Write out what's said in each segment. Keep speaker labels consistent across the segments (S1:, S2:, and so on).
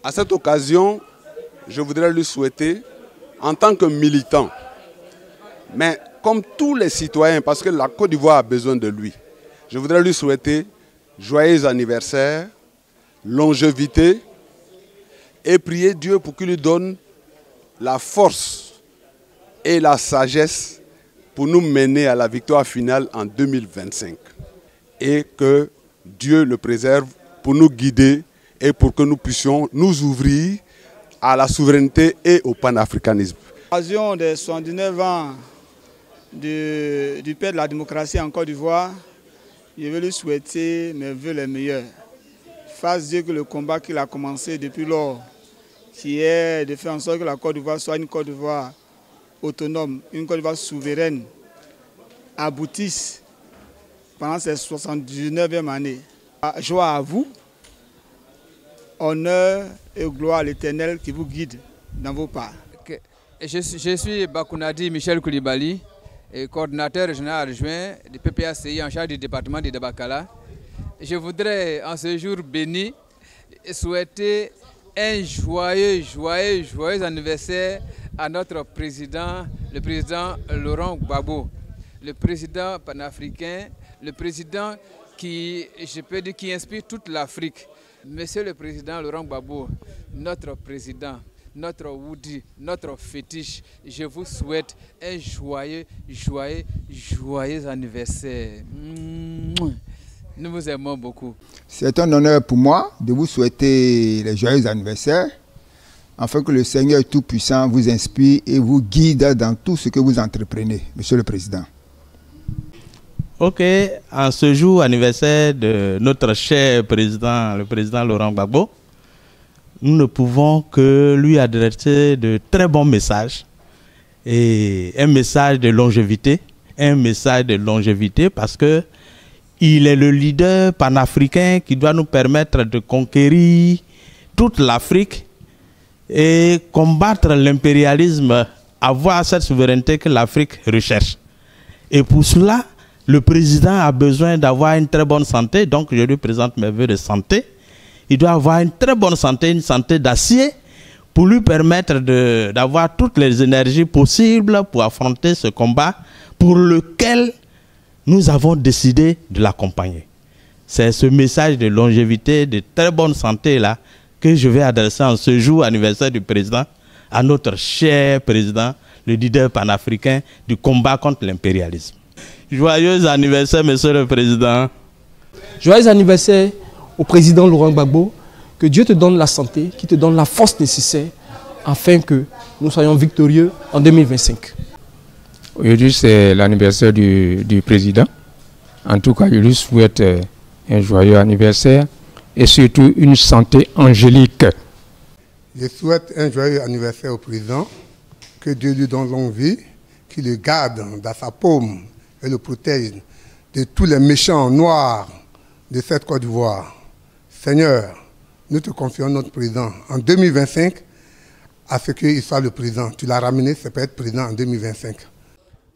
S1: À cette occasion, je voudrais lui souhaiter, en tant que militant, mais comme tous les citoyens, parce que la Côte d'Ivoire a besoin de lui, je voudrais lui souhaiter joyeux anniversaire, longévité, et prier Dieu pour qu'il lui donne la force et la sagesse pour nous mener à la victoire finale en 2025. Et que Dieu le préserve pour nous guider et pour que nous puissions nous ouvrir à la souveraineté et au panafricanisme.
S2: À l'occasion des 79 ans du père de la démocratie en Côte d'Ivoire, je veux lui souhaiter mes vœux les meilleurs. Fasse Dieu que le combat qu'il a commencé depuis lors, qui est de faire en sorte que la Côte d'Ivoire soit une Côte d'Ivoire autonome, une Côte d'Ivoire souveraine, aboutisse pendant ces 79e année. Joie à vous, honneur et gloire à l'Éternel qui vous guide dans vos pas.
S3: Je suis Bakounadi Michel Koulibaly, coordinateur régional adjoint du PPACI en charge du département de Dabakala. Je voudrais en ce jour béni souhaiter un joyeux anniversaire à notre président, le président Laurent Gbagbo, le président panafricain, le président qui, je peux dire, qui inspire toute l'Afrique. Monsieur le président Laurent Gbagbo, notre président, notre Woody, notre fétiche, je vous souhaite un joyeux anniversaire. Nous vous aimons beaucoup.
S4: C'est un honneur pour moi de vous souhaiter les joyeux anniversaires, afin que le Seigneur Tout-Puissant vous inspire et vous guide dans tout ce que vous entreprenez, Monsieur le Président.
S5: Ok, en ce jour anniversaire de notre cher président, le président Laurent Gbagbo, nous ne pouvons que lui adresser de très bons messages. Et un message de longévité, parce que il est le leader panafricain qui doit nous permettre de conquérir toute l'Afrique et combattre l'impérialisme, avoir cette souveraineté que l'Afrique recherche. Et pour cela, le président a besoin d'avoir une très bonne santé, donc je lui présente mes vœux de santé. Il doit avoir une très bonne santé, une santé d'acier, pour lui permettre d'avoir toutes les énergies possibles pour affronter ce combat pour lequel nous avons décidé de l'accompagner. C'est ce message de longévité, de très bonne santé là, que je vais adresser en ce jour anniversaire du président à notre cher président, le leader panafricain du combat contre l'impérialisme. Joyeux anniversaire, monsieur le président.
S6: Joyeux anniversaire au président Laurent Gbagbo. Que Dieu te donne la santé, qu'il te donne la force nécessaire afin que nous soyons victorieux en 2025.
S7: Aujourd'hui, c'est l'anniversaire du président. En tout cas, je lui souhaite un joyeux anniversaire et surtout une santé angélique.
S8: Je souhaite un joyeux anniversaire au président, que Dieu lui donne longue vie, qu'il le garde dans sa paume et le protège de tous les méchants noirs de cette Côte d'Ivoire. Seigneur, nous te confions notre président en 2025 à ce qu'il soit le président. Tu l'as ramené, c'est peut être président en 2025.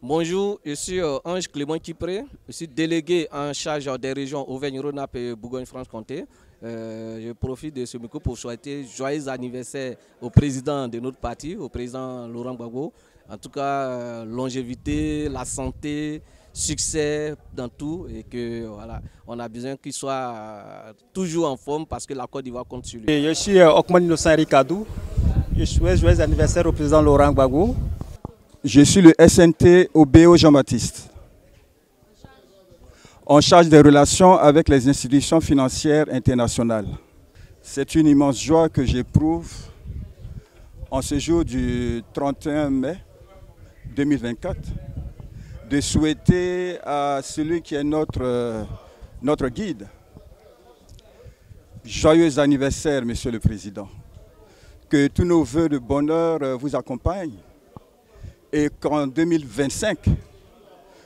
S9: Bonjour, je suis Ange Clément Kipré, je suis délégué en charge des régions Auvergne-Rhône-Alpes et Bourgogne-Franche-Comté. Je profite de ce micro pour souhaiter joyeux anniversaire au président de notre parti, au président Laurent Gbagbo. En tout cas, longévité, la santé, succès dans tout et que voilà, on a besoin qu'il soit toujours en forme parce que la Côte d'Ivoire compte sur lui.
S10: Je suis Okman Innocent Ricardou. Je souhaite joyeux anniversaire au président Laurent Gbagbo.
S11: Je suis le SNT au BO Jean-Baptiste, en charge des relations avec les institutions financières internationales. C'est une immense joie que j'éprouve en ce jour du 31 mai 2024 de souhaiter à celui qui est notre guide, joyeux anniversaire, Monsieur le Président. Que tous nos vœux de bonheur vous accompagnent et qu'en 2025,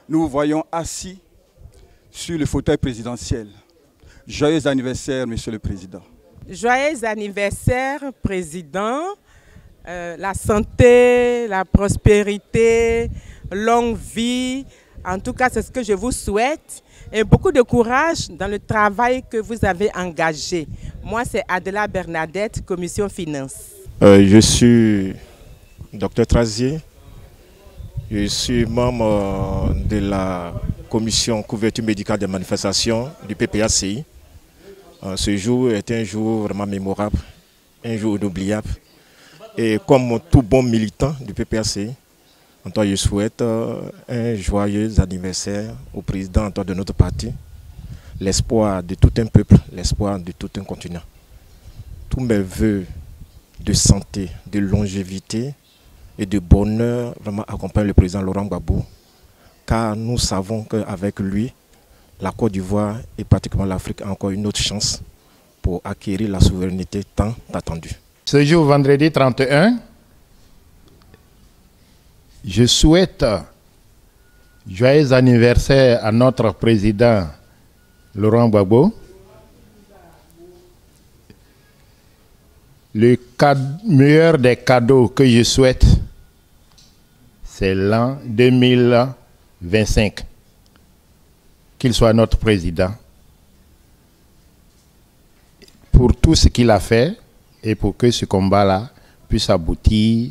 S11: nous vous voyons assis sur le fauteuil présidentiel. Joyeux anniversaire, Monsieur le Président.
S12: Joyeux anniversaire, Président. La santé, la prospérité, longue vie En tout cas, c'est ce que je vous souhaite. Et beaucoup de courage dans le travail que vous avez engagé. Moi, c'est Adela Bernadette, Commission Finances.
S13: Je suis Dr Trazier. Je suis membre de la commission couverture médicale des manifestations du PPACI. Ce jour est un jour vraiment mémorable, un jour inoubliable. Et comme tout bon militant du PPACI, je souhaite un joyeux anniversaire au président de notre parti, l'espoir de tout un peuple, l'espoir de tout un continent. Tous mes voeux de santé, de longévité et de bonheur vraiment accompagnent le président Laurent Gbagbo, car nous savons qu'avec lui, la Côte d'Ivoire et particulièrement l'Afrique a encore une autre chance pour acquérir la souveraineté tant attendue.
S14: Ce jour, vendredi 31, je souhaite joyeux anniversaire à notre président Laurent Gbagbo. Le meilleur des cadeaux que je souhaite, c'est l'an 2025. Qu'il soit notre président. Pour tout ce qu'il a fait et pour que ce combat-là puisse aboutir,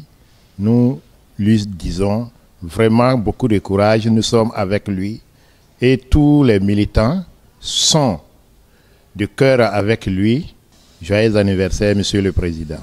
S14: nous lui disons vraiment beaucoup de courage, nous sommes avec lui et tous les militants sont de cœur avec lui. Joyeux anniversaire, Monsieur le Président.